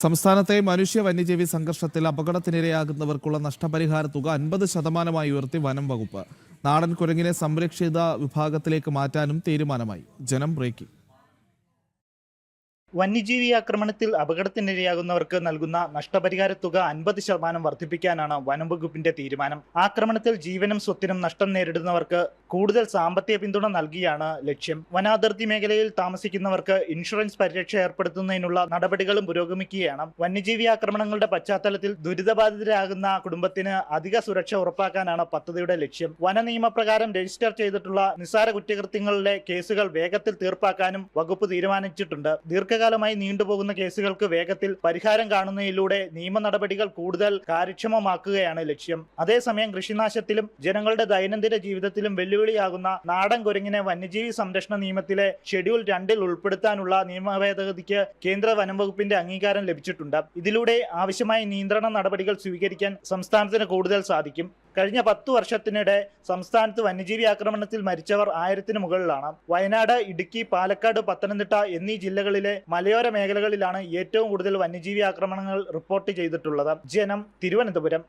സംസ്ഥാനത്തെ മനുഷ്യ വന്യജീവി സംഘർഷത്തിൽ അപകടത്തിനിരയാകുന്നവർക്കുള്ള നഷ്ടപരിഹാര തുക 50% ഉയർത്തി വനം വകുപ്പ്. നാടൻ കുരങ്ങിനെ സംരക്ഷിത വിഭാഗത്തിലേക്ക് മാറ്റാനും തീരുമാനമായി. ജനം ബ്രേക്കിംഗ്. വന്യജീവി ആക്രമണത്തിൽ അപകടത്തിനിരയാകുന്നവർക്ക് നൽകുന്ന നഷ്ടപരിഹാര തുക 50% വർദ്ധിപ്പിക്കാനാണ് വനം വകുപ്പിന്റെ തീരുമാനം. ആക്രമണത്തിൽ ജീവനും സ്വത്തിനും നഷ്ടം നേരിടുന്നവർക്ക് കൂടുതൽ സാമ്പത്തിക പിന്തുണ നൽകിയാണ് ലക്ഷ്യം. വനാതിർത്തി മേഖലയിൽ താമസിക്കുന്നവർക്ക് ഇൻഷുറൻസ് പരിരക്ഷ ഏർപ്പെടുത്തുന്നതിനുള്ള നടപടികളും പുരോഗമിക്കുകയാണ്. വന്യജീവി ആക്രമണങ്ങളുടെ പശ്ചാത്തലത്തിൽ ദുരിതബാധിതരാകുന്ന കുടുംബത്തിന് അധിക സുരക്ഷ ഉറപ്പാക്കാനാണ് പദ്ധതിയുടെ ലക്ഷ്യം. വന നിയമപ്രകാരം രജിസ്റ്റർ ചെയ്തിട്ടുള്ള നിസ്സാര കുറ്റകൃത്യങ്ങളിലെ കേസുകൾ വേഗത്തിൽ തീർപ്പാക്കാനും വകുപ്പ് തീരുമാനിച്ചിട്ടുണ്ട്. ദീർഘകാലമായി നീണ്ടുപോകുന്ന കേസുകൾക്ക് വേഗത്തിൽ പരിഹാരം കാണുന്നതിലൂടെ നിയമ നടപടികൾ കൂടുതൽ കാര്യക്ഷമമാക്കുകയാണ് ലക്ഷ്യം. അതേസമയം കൃഷിനാശത്തിലും ജനങ്ങളുടെ ദൈനംദിന ജീവിതത്തിലും വെല്ലുവിളിയാകുന്ന നാടൻ കുരങ്ങിനെ വന്യജീവി സംരക്ഷണ നിയമത്തിലെ ഷെഡ്യൂൾ 2 ഉൾപ്പെടുത്താനുള്ള നിയമ ഭേദഗതിക്ക് കേന്ദ്ര വനം വകുപ്പിന്റെ അംഗീകാരം ലഭിച്ചിട്ടുണ്ട്. ഇതിലൂടെ ആവശ്യമായ നിയന്ത്രണ നടപടികൾ സ്വീകരിക്കാൻ സംസ്ഥാനത്തിന് കൂടുതൽ സാധിക്കും. കഴിഞ്ഞ 10 വർഷത്തിനിടെ സംസ്ഥാനത്ത് വന്യജീവി ആക്രമണത്തിൽ മരിച്ചവർ 1000-ന് മുകളിലാണ്. വയനാട്, ഇടുക്കി, പാലക്കാട്, പത്തനംതിട്ട എന്നീ ജില്ലകളിലെ മലയോര മേഖലകളിലാണ് ഏറ്റവും കൂടുതൽ വന്യജീവി ആക്രമണങ്ങൾ റിപ്പോർട്ട് ചെയ്തിട്ടുള്ളത്. ജനം, തിരുവനന്തപുരം.